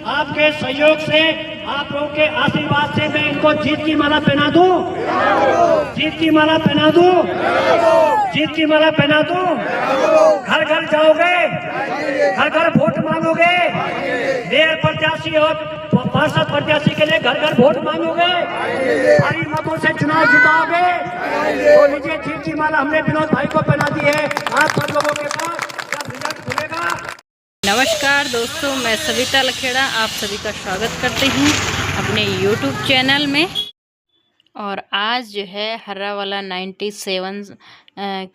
आपके सहयोग से, आप लोगों के आशीर्वाद से मैं इनको जीत की माला पहना दूं, जीत की माला पहना दूं, जीत की माला पहना दूं। घर घर जाओगे, घर घर वोट मांगोगे, मेयर प्रत्याशी और पार्षद प्रत्याशी के लिए घर घर वोट मांगोगे, भारी मतों से चुनाव जिताओगे। तो लीजिए, जीत की माला हमने विनोद भाई को पहना दी है। आप सब लोगों के पास जब रिजल्ट खुलेगा। नमस्कार दोस्तों, मैं सविता लखेड़ा आप सभी का स्वागत करती हूँ अपने YouTube चैनल में। और आज जो है हर्रावाला 97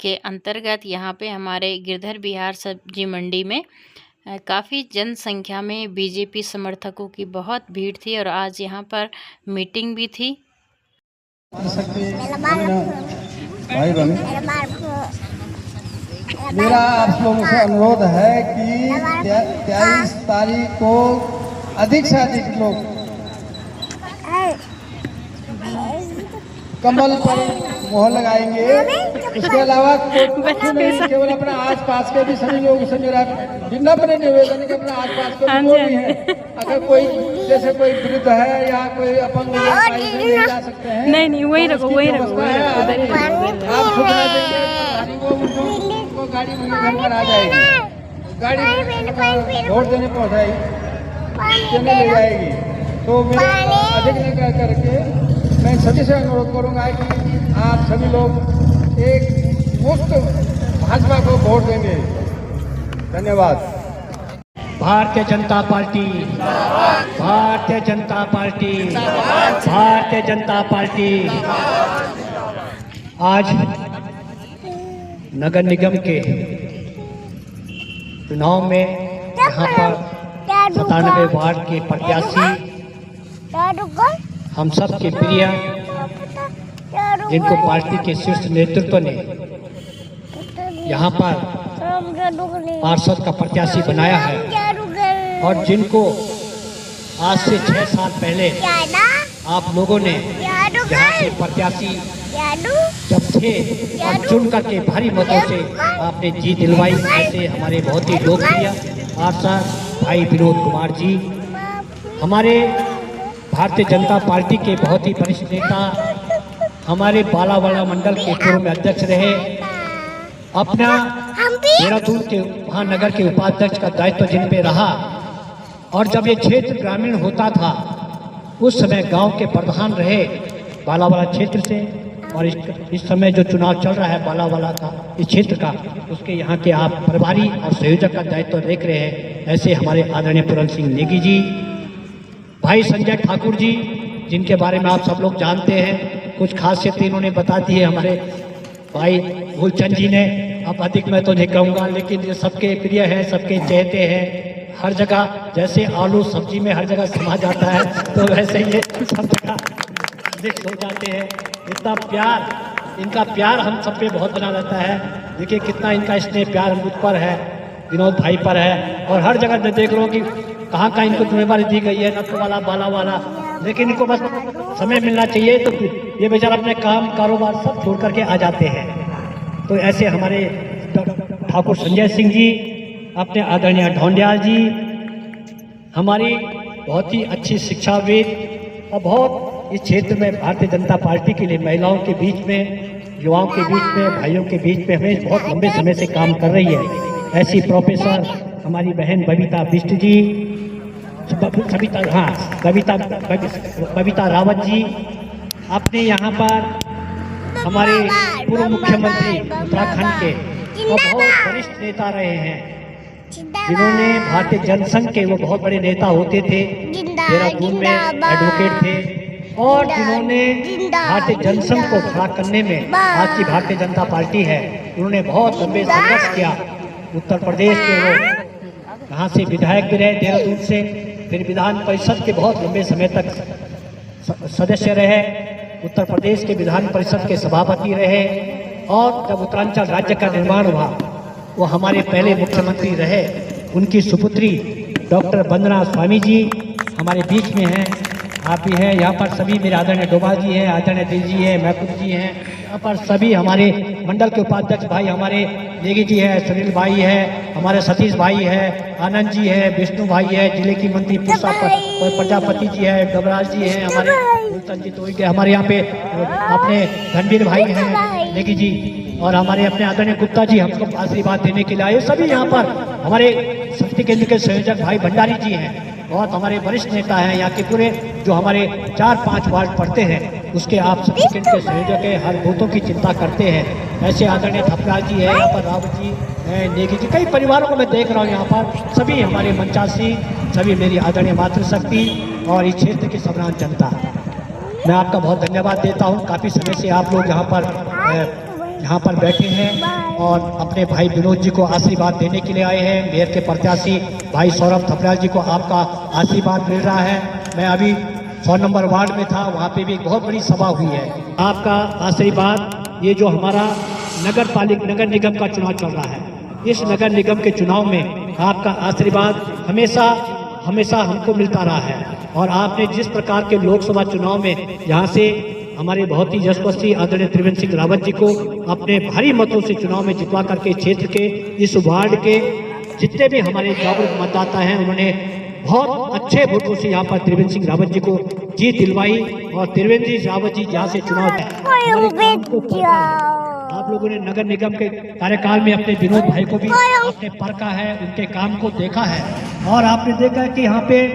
के अंतर्गत यहाँ पे हमारे गिरधर बिहार सब्जी मंडी में काफ़ी जनसंख्या में बीजेपी समर्थकों की बहुत भीड़ थी और आज यहाँ पर मीटिंग भी थी। भाई बहन, मेरा आप लोगों से अनुरोध है कि 23 तारीख को अधिक से अधिक लोग कमल पर मोहर लगाएंगे। इसके अलावा नहीं, केवल अपना आसपास के भी सभी लोग से मेरा विज्ञापन निवेदन कि अपना आसपास के जो भी है, अगर कोई जैसे कोई वृद्ध है या कोई अपंग नहीं जा सकते हैं, नहीं वही रखो, वही रखो, आप सुविधा देंगे वो गाड़ी मेरे घर पर आ जाएगी, गाड़ी वोट देने पहुँचाएगी, देने ले जाएगी। तो मैं अधिक नहीं कह करके मैं सभी से अनुरोध करूंगा कि आप सभी लोग एक मुक्त भाजपा को वोट देंगे। धन्यवाद। Bharatiya Janata party, Bharatiya Janata party, Bharatiya Janata party. आज नगर निगम के चुनाव में यहाँ पर 97 वार्ड के प्रत्याशी हम सब के प्रिय, जिनको पार्टी के शीर्ष नेतृत्व ने यहाँ पर पार्षद का प्रत्याशी बनाया है और जिनको आज से 6 साल पहले आप लोगों ने यहाँ से प्रत्याशी जब थे और चुन करके भारी मतों से आपने जीत दिलवाई, ऐसे हमारे बहुत ही लोकप्रिय पार्षद भाई विनोद कुमार जी, हमारे भारतीय जनता पार्टी के बहुत ही वरिष्ठ नेता, हमारे बालावाला मंडल के पूर्व में अध्यक्ष रहे, अपना देहरादून के महानगर के उपाध्यक्ष का दायित्व जिन पे रहा और जब ये क्षेत्र ग्रामीण होता था उस समय गांव के प्रधान रहे बालावाला क्षेत्र से। और इस समय जो चुनाव चल रहा है बालावाला का, इस क्षेत्र का, उसके यहाँ के आप प्रभारी और संयोजक का दायित्व देख रहे हैं। ऐसे हमारे आदरणीय पूरन सिंह नेगी जी, भाई संजय ठाकुर जी, जिनके बारे में आप सब लोग जानते हैं, कुछ खासियतें इन्होंने बता दी है हमारे भाई मूलचंद जी ने। अब अधिक मैं तो नहीं कहूँगा, लेकिन ये सबके प्रिय हैं, सबके चहेते हैं। हर जगह जैसे आलू सब्जी में हर जगह समा जाता है, तो वैसे ये सब जगह मिक्स हो जाते हैं। इतना प्यार, इनका प्यार हम सब पे बहुत बना रहता है। देखिए कितना इनका स्नेह प्यार मुझ पर है, विनोद भाई पर है। और हर जगह मैं देख रहा हूँ कि कहाँ इनको जिम्मेदारी दी गई है, नटवाला बालावाला, लेकिन इनको बस समय मिलना चाहिए तो ये बेचारा अपने काम कारोबार सब छोड़ करके आ जाते हैं। तो ऐसे हमारे ठाकुर संजय सिंह जी, अपने आदरणीय ढोंडियाल जी, हमारी बहुत ही अच्छी शिक्षाविद और बहुत इस क्षेत्र में भारतीय जनता पार्टी के लिए महिलाओं के बीच में, युवाओं के बीच में, भाइयों के बीच में हमें बहुत लंबे समय से काम कर रही है। ऐसी प्रोफेसर हमारी बहन बबीता बिष्ट जी, बबीता रावत जी, अपने यहाँ पर हमारे पूर्व मुख्यमंत्री उत्तराखंड के और बहुत वरिष्ठ नेता रहे हैं, जिन्होंने भारतीय जनसंघ के वो बहुत बड़े नेता होते थे, देहरादून में एडवोकेट थे और जिन्होंने भारतीय जनसंघ को खड़ा करने में आज की भारतीय जनता पार्टी है, उन्होंने बहुत लंबे संघर्ष किया। उत्तर प्रदेश के वो यहाँ से विधायक भी रहे देहरादून से, फिर विधान परिषद के बहुत लंबे समय तक सदस्य रहे, उत्तर प्रदेश के विधान परिषद के सभापति रहे और जब उत्तरांचल राज्य का निर्माण हुआ वो हमारे पहले मुख्यमंत्री रहे। उनकी सुपुत्री डॉक्टर वंदना स्वामी जी हमारे बीच में हैं, आप भी हैं यहाँ पर। सभी मेरे आदरणीय डोभाल जी हैं, आदरणीय दिल जी हैं, महफूज जी हैं यहाँ पर सभी हमारे मंडल के उपाध्यक्ष भाई हमारे नेगी जी है, सुनील भाई है, हमारे सतीश भाई है, आनंद जी है, विष्णु भाई है, जिले की मंत्री प्रजापति जी है, डबराज जी है, हमारे गुलशन जी तो के हमारे यहाँ पे अपने धनवीर भाई हैं नेगी जी, और हमारे अपने आदरणीय गुप्ता जी हमको आशीर्वाद देने के लिए आए। सभी यहाँ पर हमारे शक्ति केंद्र के संयोजक भाई भंडारी जी हैं, बहुत हमारे वरिष्ठ नेता हैं यहाँ के पूरे, जो हमारे 4-5 वार्ड पढ़ते हैं उसके आप शक्ति केंद्र के संयोजक है, हर बूथों की चिंता करते हैं। ऐसे आदरणीय थपलाल जी है यहाँ पर, रावत जी है, नेगी जी, कई परिवारों को मैं देख रहा हूँ यहाँ पर, सभी हमारे मंचासी, सभी मेरी आदरणीय मातृशक्ति और इस क्षेत्र की सम्रान जनता, मैं आपका बहुत धन्यवाद देता हूँ। काफ़ी समय से आप लोग यहाँ पर बैठे हैं और अपने भाई विनोद जी को आशीर्वाद देने के लिए आए हैं। मेयर के प्रत्याशी भाई सौरभ थपलाल जी को आपका आशीर्वाद मिल रहा है। मैं अभी 100 नंबर वार्ड में था, वहाँ पे भी एक बहुत बड़ी सभा हुई है। आपका आशीर्वाद, ये जो हमारा नगर निगम का चुनाव चल रहा है, इस नगर निगम के चुनाव में आपका आशीर्वाद हमेशा हमको मिलता रहा है। और आपने जिस प्रकार के लोकसभा चुनाव में यहाँ से हमारे बहुत ही यशस्वी आदरणीय त्रिवेंद्र सिंह रावत जी को अपने भारी मतों से चुनाव में जितवा करके क्षेत्र के इस वार्ड के जितने भी हमारे जागरूक मतदाता हैं, उन्होंने बहुत अच्छे वोटों से यहाँ पर त्रिवेंद्र सिंह रावत जी को जीत दिलवाई। और त्रिवेंद्र सिंह रावत जी जहाँ से चुनाव आप लोगों ने नगर निगम के कार्यकाल में अपने विनोद भाई को भी आपने परखा है, उनके काम को देखा है, और आपने देखा है कि यहाँ पे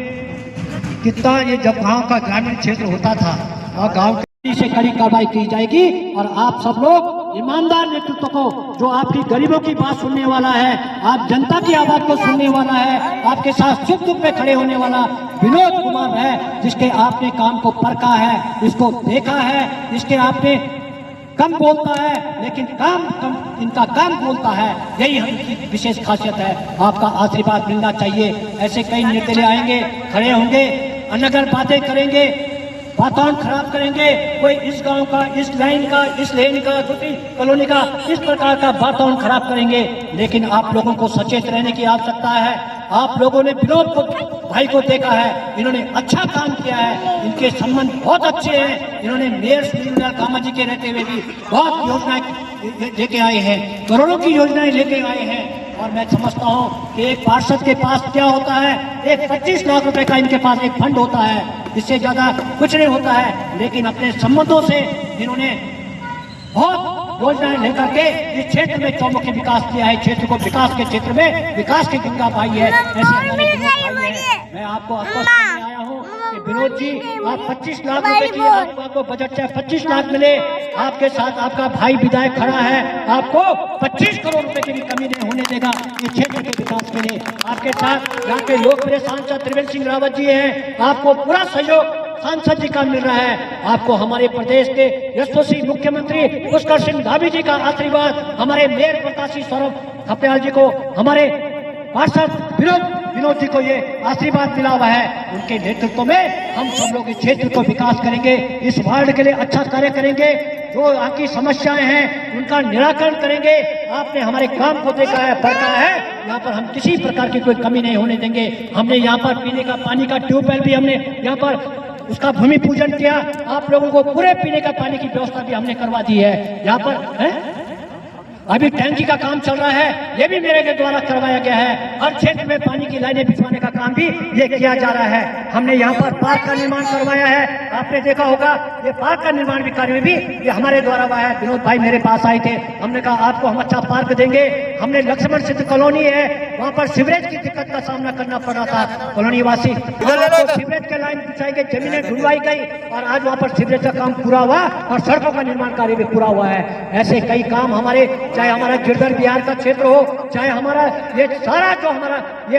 कितना ये जब गांव का ग्रामीण क्षेत्र होता था और गांव से कड़ी कार्रवाई की जाएगी। और आप सब लोग ईमानदार नेतृत्व को, जो आपकी गरीबों की बात सुनने वाला है, आप जनता की आवाज को सुनने वाला है, आपके साथ सुख दुख में खड़े होने वाला विनोद कुमार है, जिसके आपने काम को परखा है, इसको देखा है, इसके आपने कम बोलता है लेकिन इनका काम बोलता है, यही हमारी विशेष खासियत है। आपका आशीर्वाद मिलना चाहिए। ऐसे कई नेता आएंगे, खड़े होंगे, अनगर बातें करेंगे, वातावरण खराब करेंगे, कोई इस गांव का, इस लाइन का, इस लेन का, दूसरी कॉलोनी का, इस प्रकार का वातावरण खराब करेंगे। लेकिन आप लोगों को सचेत रहने की आवश्यकता है। आप लोगों ने विनोद भाई को देखा है, इन्होंने अच्छा काम किया है, इनके संबंध बहुत अच्छे हैं। इन्होंने मेयर सुनील कामा जी के रहते हुए भी बहुत योजनाएं लेके आए हैं, करोड़ों की योजनाएं लेके आए हैं। और मैं समझता हूँ कि एक पार्षद के पास क्या होता है, एक 25 लाख रुपए का इनके पास एक फंड होता है, इससे ज्यादा कुछ नहीं होता है। लेकिन अपने संबंधों से इन्होंने बहुत योजनाएं लेकर के इस क्षेत्र में चौमुखी विकास किया है। क्षेत्र को विकास के क्षेत्र में विकास की गंगा भाई है। मैं आपको आश्वस्त करने आया हूँ कि विनोद जी, आप 25 लाख रुपए की आपको बजट चाहे 25 लाख मिले, आपके साथ आपका भाई विधायक खड़ा है, आपको 25 करोड़ रुपए की भी कमी नहीं होने देगा इस क्षेत्र के विकास के लिए। आपके साथ यहाँ के लोकप्रिय सांसद त्रिवेंद्र सिंह रावत जी हैं, आपको पूरा सहयोग सांसद जी का मिल रहा है। आपको हमारे प्रदेश के यशस्वी मुख्यमंत्री पुष्कर सिंह धामी जी का आशीर्वाद, हमारे मेयर प्रत्याशी सौरभ थपलाल जी को, हमारे पार्षद विनोद जी को ये आशीर्वाद मिला हुआ है। उनके नेतृत्व में हम सब लोग इस क्षेत्र को विकास करेंगे, इस वार्ड के लिए अच्छा कार्य करेंगे, जो यहाँ की समस्याएं हैं उनका निराकरण करेंगे। आपने हमारे काम को देखा है, परखा है, यहाँ पर हम किसी प्रकार की कोई कमी नहीं होने देंगे। हमने यहाँ पर पीने का पानी का ट्यूबवेल भी हमने यहाँ पर उसका भूमि पूजन किया। आप लोगों को पूरे पीने का पानी की व्यवस्था भी हमने करवा दी है। यहाँ पर है अभी टैंकी का काम चल रहा है, ये भी मेरे के द्वारा करवाया गया है। हर क्षेत्र में पानी की लाइनें बिछवाने का काम भी ये किया जा रहा है। हमने यहाँ पर पार्क का निर्माण करवाया है, आपने देखा होगा ये पार्क का निर्माण भी कार्य में भी ये हमारे द्वारा हुआ है। विनोद भाई मेरे पास आए थे, हमने कहा आपको हम अच्छा पार्क देंगे। हमने लक्ष्मण सिद्ध कॉलोनी है, वहाँ पर सीवरेज की दिक्कत का सामना करना पड़ रहा था कॉलोनी वासी, सीवरेज के लाइन बिछाई गई, जमीनें ढुलवाई गई और आज वहाँ पर सीवरेज का काम पूरा हुआ और सड़कों का निर्माण कार्य भी पूरा हुआ है। ऐसे कई काम हमारे, चाहे हमारा गिरधर बिहार का क्षेत्र हो, चाहे हमारा ये सारा जो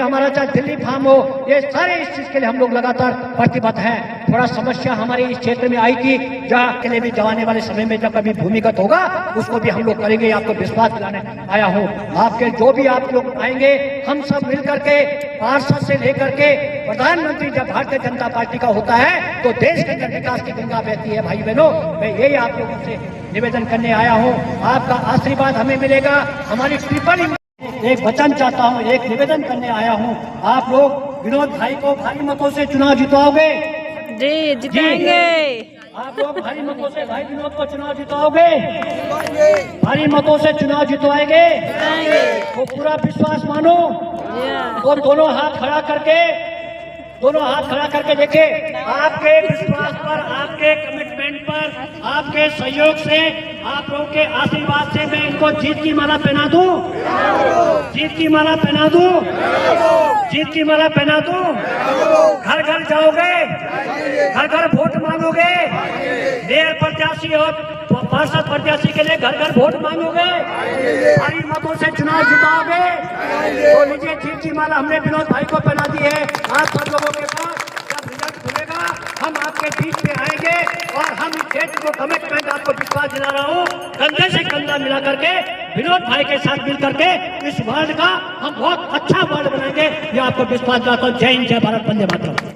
हमारा चाहे दिल्ली फार्म हो, ये सारे इस चीज के लिए हम लोग लगातार प्रतिबद्ध हैं। थोड़ा समस्या हमारे इस क्षेत्र में आई थी, जहाँ के लिए भी जवाने वाले समय में जब कभी भूमिगत होगा उसको भी हम लोग करेंगे। आपको विश्वास दिलाने आया हूँ। आपके जो भी आप लोग आएंगे, हम सब मिलकर के पार्षद से लेकर के प्रधानमंत्री जब भारतीय जनता पार्टी का होता है तो देश के अंदर विकास की गंगा बहती है। भाई बहनों, मैं यही आप लोगों से निवेदन करने आया हूँ। आपका आशीर्वाद हमें मिलेगा। हमारी ट्रिपल एक वचन चाहता हूँ, एक निवेदन करने आया हूँ। आप लोग विनोद भाई को भारी मतों से चुनाव जितवाओगे जी, जिताएंगे। आप लोग भारी मतों से भाई विनोद को चुनाव जिताओगे, भारी मतों से चुनाव जितवाएंगे, वो पूरा विश्वास मानो। वो दोनों हाथ खड़ा करके देखिए, आपके विश्वास पर, आपके कमिटमेंट पर, आपके सहयोग से, आप लोगों के आशीर्वाद से मैं इनको जीत की माला पहना दूं, जीत की माला पहना दूं, जीत की माला पहना दूं। घर घर जाओगे, घर घर वोट मांगोगे, मेयर प्रत्याशी और पार्षद प्रत्याशी के लिए घर घर वोट मांगोगे, भारी मतों से चुनाव जिताओगे। तो लीजिए, जीत की माला हमने विनोद भाई को पहना दी है। आप सब लोगों के पास जब रिजल्ट खुलेगा, हम आपके बीच में आएंगे और हम क्षेत्र को कमिटमेंट, आपको विश्वास दिला रहा हूँ, कंधे से कंधा मिला करके विनोद भाई के साथ मिल करके इस वार्ड का हम बहुत अच्छा वार्ड बनाएंगे, ये आपको विश्वास दिलाता हूँ। जय हिंद, जय भारत, वंदे मातरम।